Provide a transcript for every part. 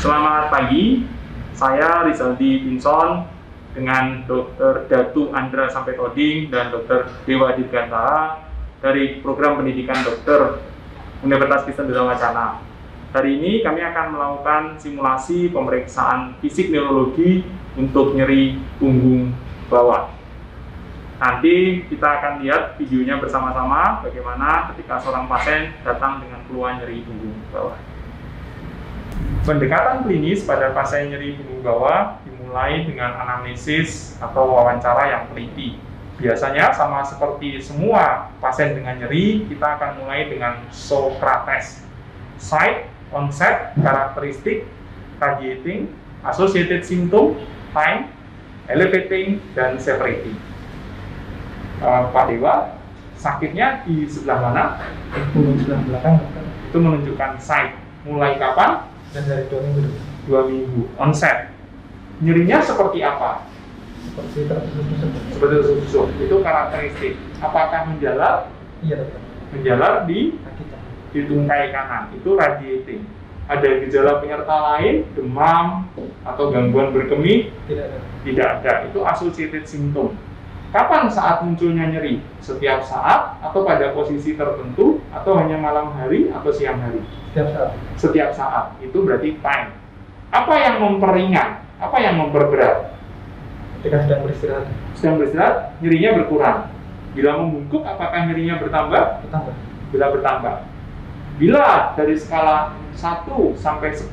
Selamat pagi, saya Rizaldi Pinson dengan Dr. Datu Andra Sampetoding dan Dr. Dewa Dirgantara dari Program Pendidikan Dokter Universitas Kristen Wacana. Hari ini kami akan melakukan simulasi pemeriksaan fisik neurologi untuk nyeri punggung bawah. Nanti kita akan lihat videonya bersama-sama bagaimana ketika seorang pasien datang dengan keluhan nyeri punggung bawah. Pendekatan klinis pada pasien nyeri punggung bawah dimulai dengan anamnesis atau wawancara yang teliti. Biasanya sama seperti semua pasien dengan nyeri, kita akan mulai dengan Socrates. Site, onset, karakteristik, radiating, associated symptom, time, elevating, dan severity. Pak Dewa, sakitnya di sebelah mana? Punggung sebelah belakang. Itu menunjukkan site. Mulai kapan? Dan dari 2 minggu dulu. 2 minggu. Onset. Nyerinya seperti apa? Seperti tertusuk-tusuk. Seperti tusuk-tusuk. Itu karakteristik. Apakah menjalar? Iya dokter. Menjalar di Kaki tungkai kanan. Itu radiating. Ada gejala penyerta lain, demam atau gangguan berkemih? tidak ada. Tidak ada. Itu associated symptom. Kapan saat munculnya nyeri? Setiap saat atau pada posisi tertentu atau hanya malam hari atau siang hari? Setiap saat. Setiap saat. Itu berarti time. Apa yang memperingan? Apa yang memperberat? Ketika sedang beristirahat. Sedang beristirahat, nyerinya berkurang. Bila membungkuk, apakah nyerinya bertambah? Bertambah. Bila bertambah. Bila dari skala 1 sampai 10,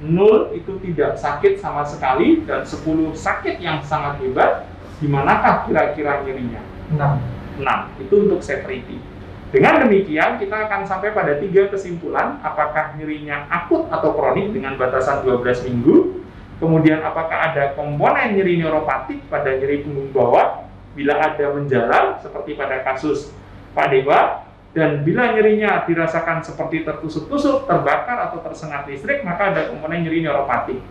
0 itu tidak sakit sama sekali dan 10 sakit yang sangat hebat, di manakah kira-kira nyerinya? 6. 6. Itu untuk severity. Dengan demikian, kita akan sampai pada 3 kesimpulan, apakah nyerinya akut atau kronik dengan batasan 12 minggu, kemudian apakah ada komponen nyeri neuropatik pada nyeri punggung bawah, bila ada menjalar, seperti pada kasus Pak Dewa, dan bila nyerinya dirasakan seperti tertusuk-tusuk, terbakar, atau tersengat listrik, maka ada komponen nyeri neuropatik.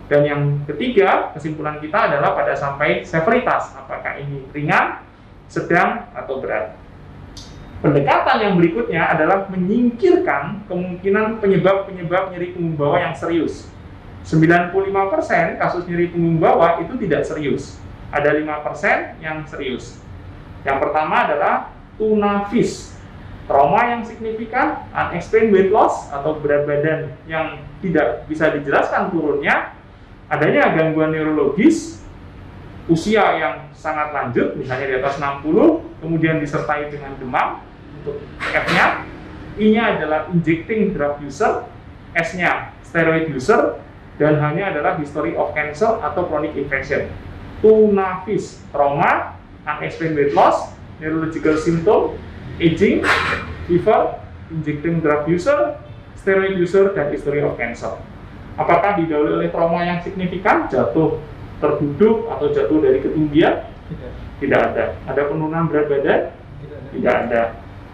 Dan yang ketiga, kesimpulan kita adalah pada sampai severitas, apakah ini ringan, sedang, atau berat. Pendekatan yang berikutnya adalah menyingkirkan kemungkinan penyebab-penyebab nyeri punggung bawah yang serius. 95% kasus nyeri punggung bawah itu tidak serius. Ada 5% yang serius. Yang pertama adalah tunafis, trauma yang signifikan, unexplained weight loss atau berat badan yang tidak bisa dijelaskan turunnya, adanya gangguan neurologis, usia yang sangat lanjut, misalnya di atas 60, kemudian disertai dengan demam. Untuk F-nya, I-nya adalah injecting drug user, S-nya steroid user, dan H-nya adalah history of cancer atau chronic infection. Tunafis, trauma, unexplained weight loss, neurological symptom, aging, fever, injecting drug user, steroid user, dan history of cancer. Apakah didahului oleh trauma yang signifikan, jatuh, terduduk, atau jatuh dari ketinggian? Tidak. Tidak ada. Ada penurunan berat badan? Tidak ada. Tidak ada.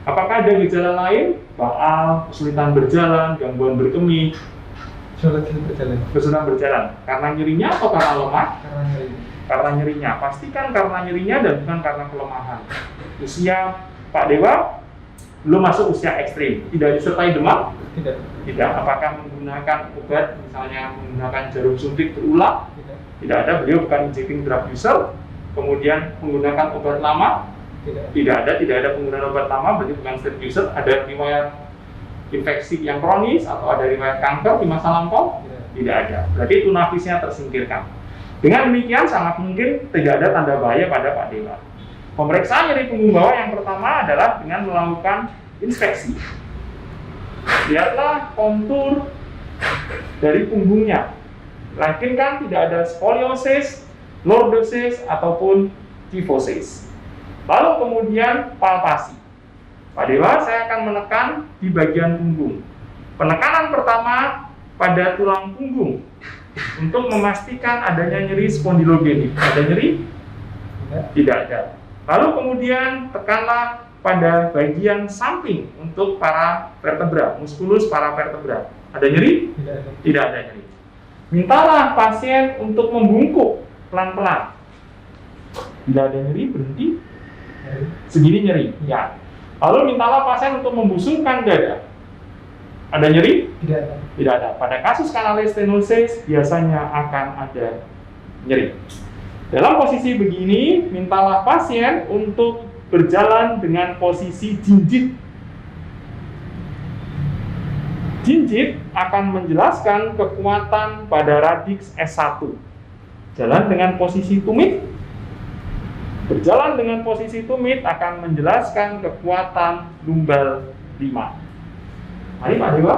Apakah ada gejala lain? Baal, kesulitan berjalan, gangguan berkemih, Sulit berjalan. kesulitan berjalan. Karena nyerinya atau karena lemah? Karena nyeri. Karena nyerinya. Pastikan karena nyerinya dan bukan karena kelemahan. Usia Pak Dewa belum masuk usia ekstrim. Tidak disertai demam? Tidak. Tidak. Apakah menggunakan obat, misalnya menggunakan jarum suntik berulang? Tidak. Tidak ada. Beliau bukan injecting drug user. Kemudian menggunakan obat lama? Tidak. Tidak ada penggunaan obat lama, berarti bukan street user. Ada riwayat infeksi yang kronis atau ada riwayat kanker di masa lampau? Tidak. Tidak ada. Berarti tunafisnya tersingkirkan. Dengan demikian sangat mungkin tidak ada tanda bahaya pada Pak Dewa. Pemeriksaan nyeri punggung bawah yang pertama adalah dengan melakukan inspeksi. Lihatlah kontur dari punggungnya. Yakinkan tidak ada scoliosis, lordosis, ataupun kyphosis. Lalu kemudian palpasi. Pak Dewa, saya akan menekan di bagian punggung. Penekanan pertama pada tulang punggung untuk memastikan adanya nyeri spondylogenik. Ada nyeri? Tidak. Tidak ada. Lalu kemudian tekanlah pada bagian samping untuk para vertebra, muskulus para vertebra. Ada nyeri? Tidak ada. Tidak ada nyeri. Mintalah pasien untuk membungkuk pelan-pelan. Bila ada nyeri, berhenti. Nyeri. Segini nyeri, ya. Lalu mintalah pasien untuk membusungkan dada. Ada nyeri? Tidak ada. Tidak ada. Pada kasus kanal stenosis biasanya akan ada nyeri. Dalam posisi begini, mintalah pasien untuk berjalan dengan posisi jinjit. Jinjit akan menjelaskan kekuatan pada radiks S1. Jalan dengan posisi tumit. Berjalan dengan posisi tumit akan menjelaskan kekuatan lumbal 5. Mari Pak Dewa.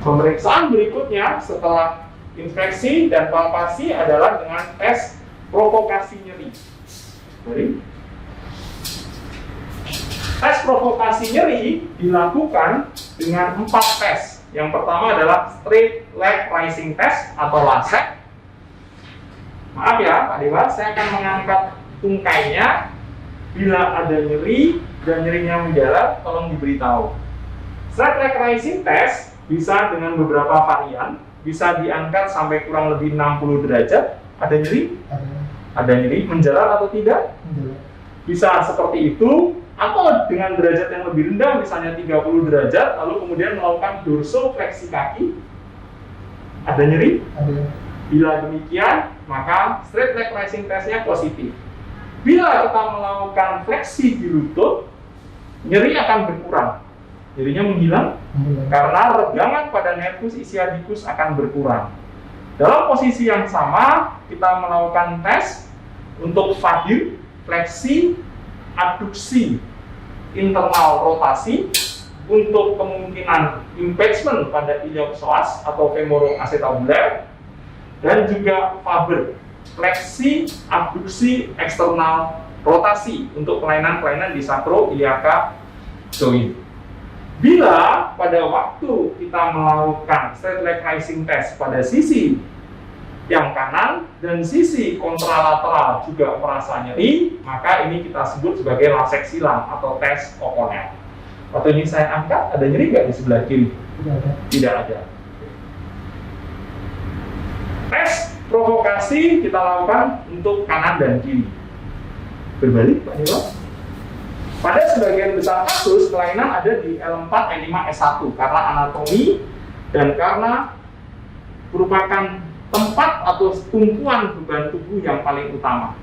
Pemeriksaan berikutnya setelah inspeksi dan palpasi adalah dengan tes provokasi nyeri. Mari. Tes provokasi nyeri dilakukan dengan 4 tes. Yang pertama adalah straight leg rising test atau LASEK. Maaf ya Pak Dewa, saya akan mengangkat tungkainya. Bila ada nyeri dan nyerinya menjalar, tolong diberitahu. Straight leg rising test bisa dengan beberapa varian, bisa diangkat sampai kurang lebih 60 derajat. Ada nyeri? Ada. Ada nyeri, menjalar atau tidak? Menjalar. Bisa seperti itu, atau dengan derajat yang lebih rendah, misalnya 30 derajat, lalu kemudian melakukan dorsofleksi kaki. Ada nyeri? Ada. Bila demikian, maka straight leg rising testnya positif. Bila kita melakukan fleksi di lutut, nyeri akan berkurang. Nyerinya menghilang Menjalar. karena regangan pada nervus ischiadicus akan berkurang. Dalam posisi yang sama, kita melakukan tes untuk fadil, fleksi, abduksi, internal rotasi, untuk kemungkinan impingement pada iliopsoas atau femoroacetabular, dan juga Faber, fleksi, abduksi, eksternal rotasi untuk kelainan-kelainan di sakroiliaka joint. Bila pada waktu kita melakukan straight leg rising test pada sisi yang kanan dan sisi kontralateral juga merasa nyeri, maka ini kita sebut sebagai lasek silang atau tes O'Connell. Waktu ini saya angkat, ada nyeri nggak di sebelah kiri? Tidak ada. Tidak ada. Tes provokasi kita lakukan untuk kanan dan kiri. Berbalik Pak Dewa. Pada sebagian besar kasus, kelainan ada di L4, L5, S1 karena anatomi dan karena merupakan tempat atau tumpuan beban tubuh yang paling utama.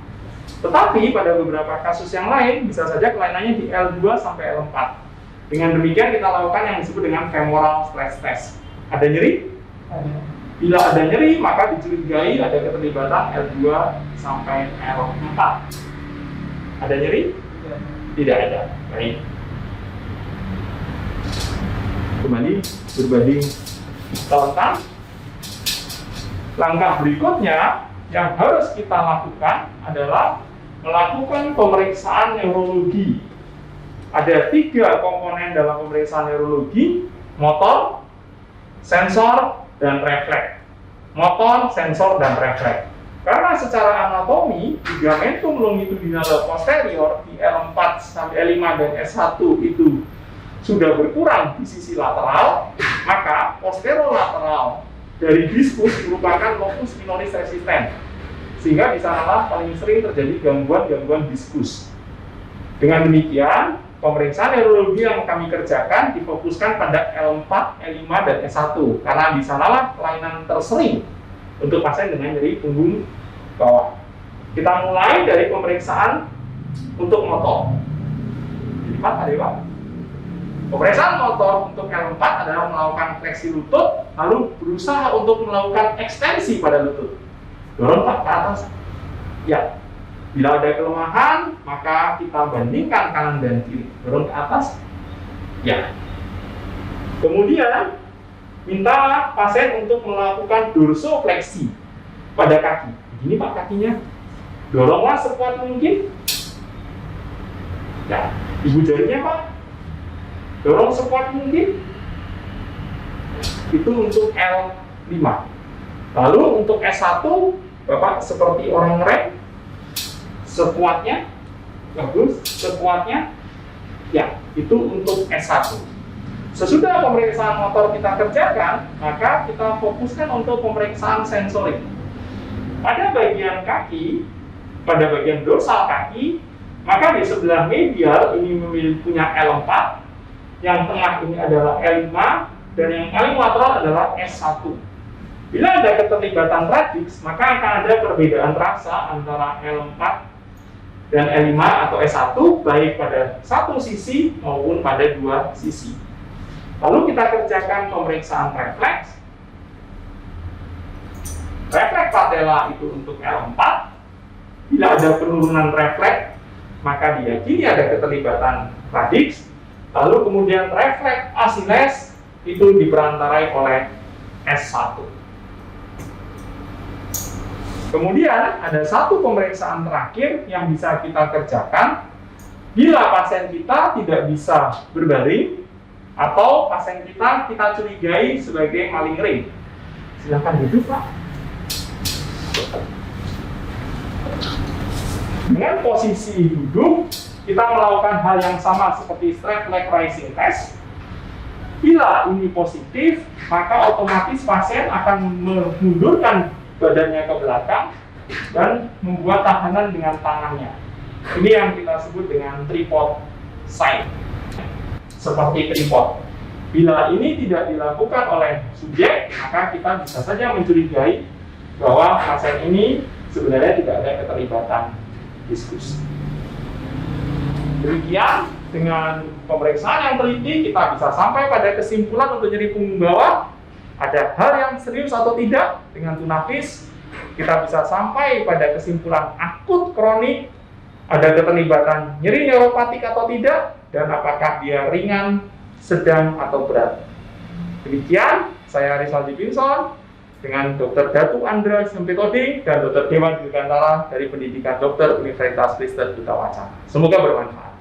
Tetapi pada beberapa kasus yang lain, bisa saja kelainannya di L2 sampai L4. Dengan demikian kita lakukan yang disebut dengan femoral stress test. Ada nyeri? Ada. Bila ada nyeri, maka dicurigai ada keterlibatan L2 sampai L4. Ada nyeri? Tidak ada. Tidak ada. Baik. Kembali berbanding telentang. Langkah berikutnya yang harus kita lakukan adalah melakukan pemeriksaan neurologi. Ada 3 komponen dalam pemeriksaan neurologi: motor, sensor, dan refleks. Motor, sensor, dan refleks. Karena secara anatomi, ligamentum longitudinal posterior di L4 sampai L5 dan S1 itu sudah berkurang di sisi lateral, maka posterolateral dari diskus merupakan locus minoris resistent, sehingga di sanalah paling sering terjadi gangguan-gangguan diskus. Dengan demikian, pemeriksaan neurologi yang kami kerjakan difokuskan pada L4, L5, dan S1 karena di sanalah kelainan tersering untuk pasien dengan nyeri punggung bawah. Kita mulai dari pemeriksaan untuk motor. Jadi Pak, ada Pak? Pemeriksaan motor untuk L4 adalah melakukan fleksi lutut, lalu berusaha untuk melakukan ekstensi pada lutut. Dorong Pak ke atas. Ya. Bila ada kelemahan, maka kita bandingkan kanan dan kiri. Dorong ke atas. Ya. Kemudian, minta pasien untuk melakukan dorsofleksi pada kaki. Begini Pak kakinya. Doronglah sekuat mungkin. Ya. Ibu jarinya Pak. Dorong sekuat mungkin. Itu untuk L5. Lalu untuk S1, Bapak seperti orang ngerem. Sekuatnya. Bagus. Sekuatnya. Ya, itu untuk S1. Sesudah pemeriksaan motor kita kerjakan, maka kita fokuskan untuk pemeriksaan sensorik. Pada bagian kaki, pada bagian dorsal kaki, maka di sebelah medial ini punya L4, yang tengah ini adalah L5, dan yang paling lateral adalah S1. Bila ada keterlibatan radix, maka akan ada perbedaan rasa antara L4 dan L5 atau S1 baik pada satu sisi maupun pada dua sisi. Lalu kita kerjakan pemeriksaan refleks. Refleks patella itu untuk L4. Bila ada penurunan refleks, maka diyakini ada keterlibatan radix. Lalu kemudian refleks asiles itu diperantarai oleh S1. Kemudian ada satu pemeriksaan terakhir yang bisa kita kerjakan bila pasien kita tidak bisa berbaring atau pasien kita curigai sebagai maling ring. Silakan duduk, Pak. Dengan posisi duduk, kita melakukan hal yang sama seperti straight leg rising test. Bila ini positif, maka otomatis pasien akan memundurkan badannya ke belakang dan membuat tahanan dengan tangannya. Ini yang kita sebut dengan tripod sign, seperti tripod. Bila ini tidak dilakukan oleh subjek, maka kita bisa saja mencurigai bahwa pasien ini sebenarnya tidak ada keterlibatan diskus. Demikian, dengan pemeriksaan yang teliti, kita bisa sampai pada kesimpulan untuk nyeri punggung bawah. Ada hal yang serius atau tidak dengan tunafis, kita bisa sampai pada kesimpulan akut kronik, ada keterlibatan nyeri neuropatik atau tidak, dan apakah dia ringan, sedang, atau berat. Demikian, saya Rizal Dipinson dengan Dr. Datu Andra Sempitoding dan Dr. Dewan Dirgantara dari Pendidikan Dokter Universitas Kristen Duta Wacana. Semoga bermanfaat.